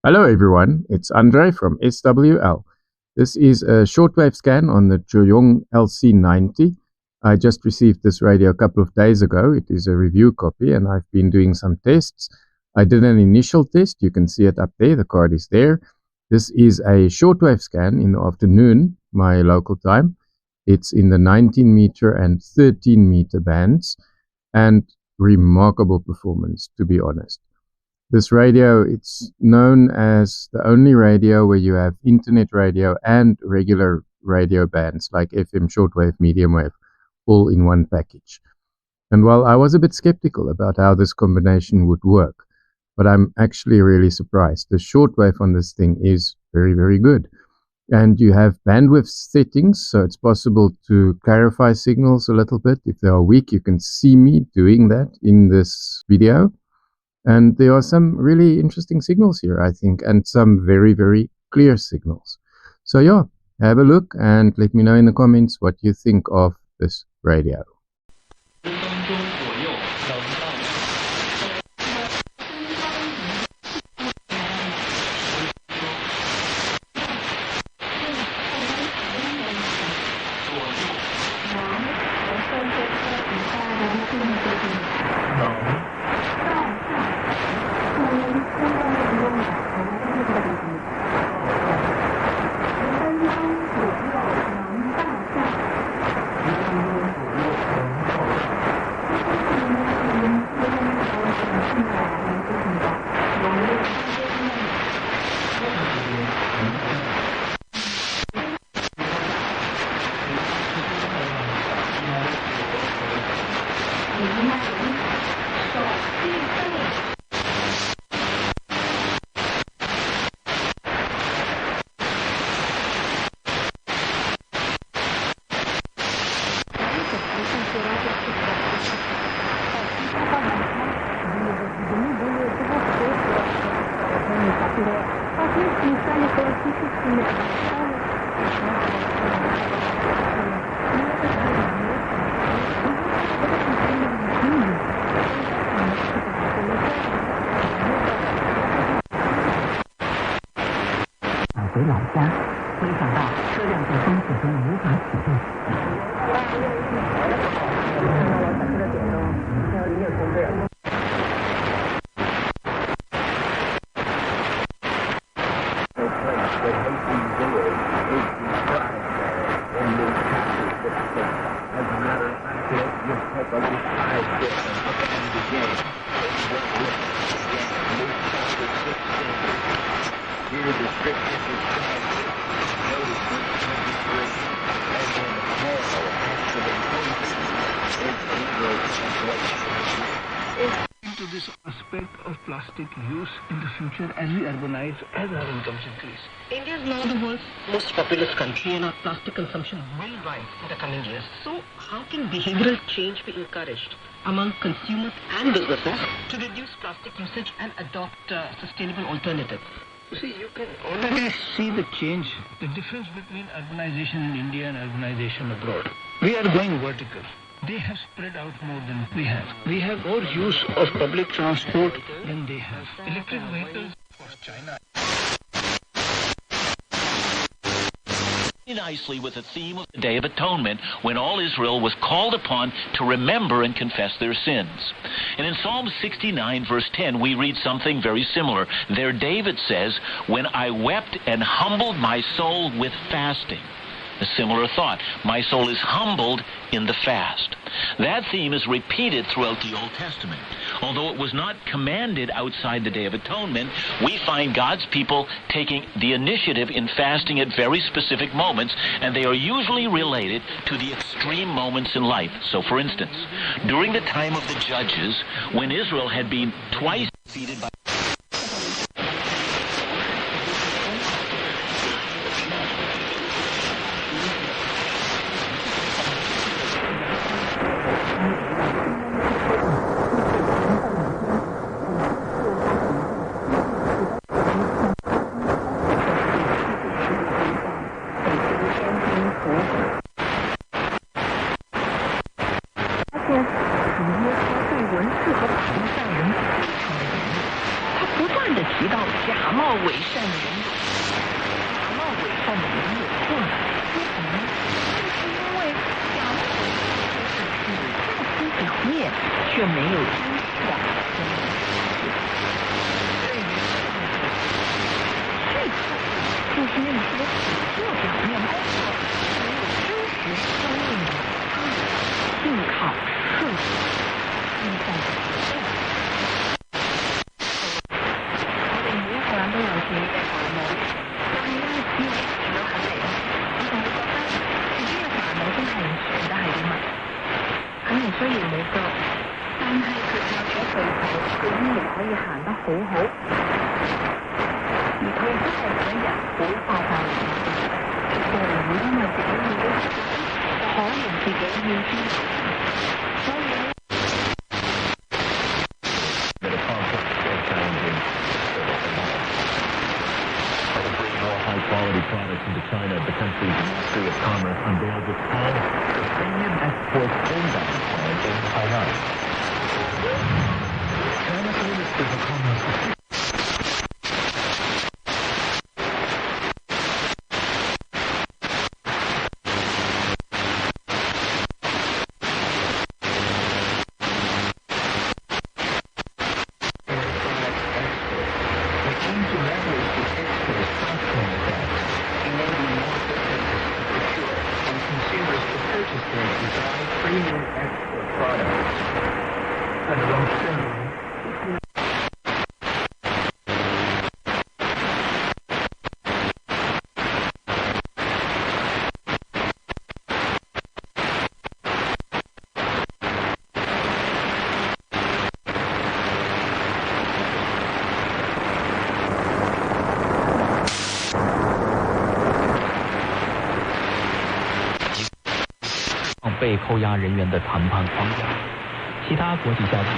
Hello everyone, it's Andre from SWL. This is a shortwave scan on the Choyong LC90. I just received this radio a couple of days ago. It is a review copy and I've been doing some tests. I did an initial test. You can see it up there. The card is there. This is a shortwave scan in the afternoon, my local time. It's in the 19 meter and 13 meter bands, and remarkable performance, to be honest. This radio, it's known as the only radio where you have internet radio and regular radio bands like FM, shortwave, medium wave, all in one package. And while I was a bit skeptical about how this combination would work, but I'm actually really surprised. The shortwave on this thing is very, very good. And you have bandwidth settings, so it's possible to clarify signals a little bit. If they are weak, you can see me doing that in this video. And there are some really interesting signals here, I think, and some very, very clear signals. So yeah, have a look and let me know in the comments what you think of this radio. Into this aspect of plastic use in the future as we urbanize, as our incomes increase. India is now the world's most populous country and our plastic consumption will rise in the coming years. So how can behavioral change be encouraged among consumers and businesses to reduce plastic usage and adopt sustainable alternatives? You see, you can already see the change, the difference between urbanization in India and urbanization abroad. We are going vertical. They have spread out more than we have. We have more use of public transport than they have. Electric vehicles for China. Nicely with the theme of the Day of Atonement, when all Israel was called upon to remember and confess their sins. And in Psalm 69, verse 10, we read something very similar. There David says, "When I wept and humbled my soul with fasting." A similar thought. My soul is humbled in the fast. That theme is repeated throughout the Old Testament. Although it was not commanded outside the Day of Atonement, we find God's people taking the initiative in fasting at very specific moments, and they are usually related to the extreme moments in life. So, for instance, during the time of the Judges, when Israel had been twice defeated by 伪善的人有假冒伪善的人有错呢？就是因为假冒伪善的人看似表面，却没有真实的真实。对于说服，就是那些只做表面工作，没有真实生命的信靠顺服，印象的实现。都有錢嘅項目，但係咧只要見到肯嚟，我就會覺得自己嘅煩惱真係唔算得係啲乜，肯定需要你個，但係佢靠咗對手，佢依然可以行得好好，而佢亦都係每一日好快就嚟嘅，絕對唔會因為自己要啲可能自己要啲，所以咧。Quality products into China, the country's Ministry of Commerce unveiled its plan for premium exports inbound plant in Taiwan. China's Ministry of Commerce.被扣押人员的谈判框架。其他国际消息，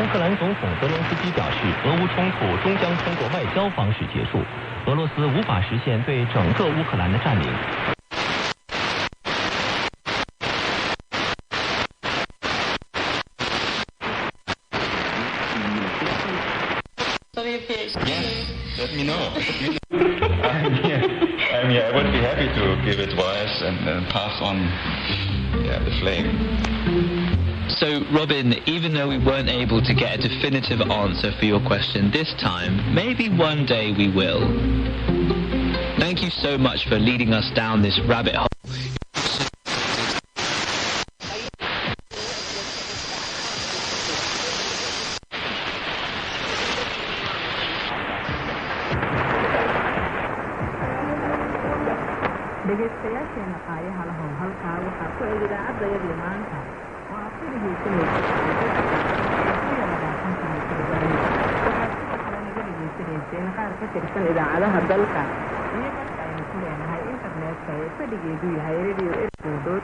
乌克兰总统泽连斯基表示，俄乌冲突终将通过外交方式结束，俄罗斯无法实现对整个乌克兰的占领。Let me know. I would be happy to give advice and pass on the flame. So, Robin, even though we weren't able to get a definitive answer for your question this time, maybe one day we will. Thank you so much for leading us down this rabbit hole. dhegaystayaasheena qaayaha lahow halkaa waxaa ku eg idaacadayadii maanta oo aad ku dhegaysanayseen qaar ka tirsan idaacadaha dalka iyo marka aynu ku leenahay internetka ee fadhigeedu yahay radio ergo.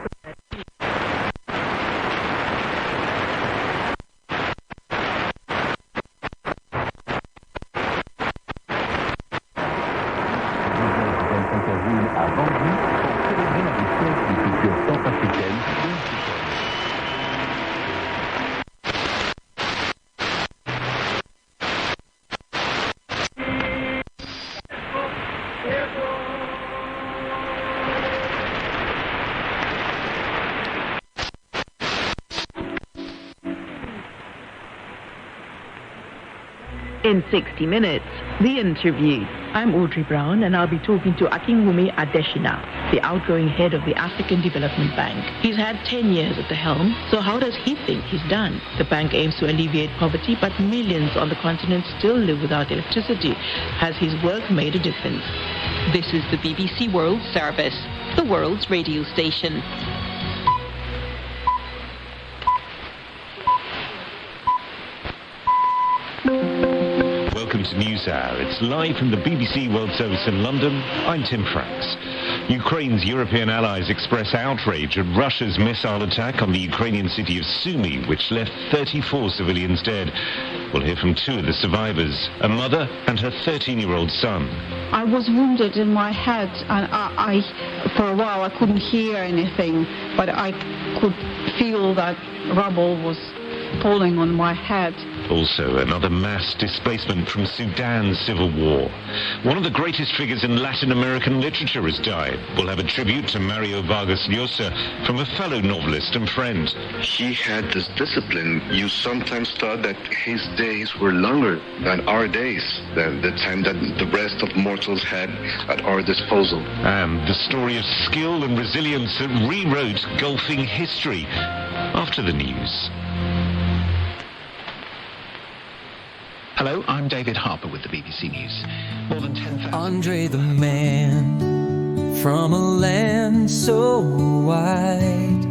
In 60 Minutes, The Interview. I'm Audrey Brown, and I'll be talking to Akinwumi Adesina, the outgoing head of the African Development Bank. He's had 10 years at the helm, so how does he think he's done? The bank aims to alleviate poverty, but millions on the continent still live without electricity. Has his work made a difference? This is the BBC World Service, the world's radio station. Welcome to NewsHour. It's live from the BBC World Service in London. I'm Tim Franks. Ukraine's European allies express outrage at Russia's missile attack on the Ukrainian city of Sumy, which left 34 civilians dead. We'll hear from two of the survivors, a mother and her 13-year-old son. I was wounded in my head, and I for a while, I couldn't hear anything, but I could feel that rubble was falling on my head. Also, another mass displacement from Sudan's civil war. One of the greatest figures in Latin American literature has died. We'll have a tribute to Mario Vargas Llosa from a fellow novelist and friend. He had this discipline. You sometimes thought that his days were longer than our days, than the time that the rest of mortals had at our disposal. And the story of skill and resilience that rewrote golfing history. After the news. Hello, I'm David Harper with the BBC News. More than 10,000... Andre the man from a land so wide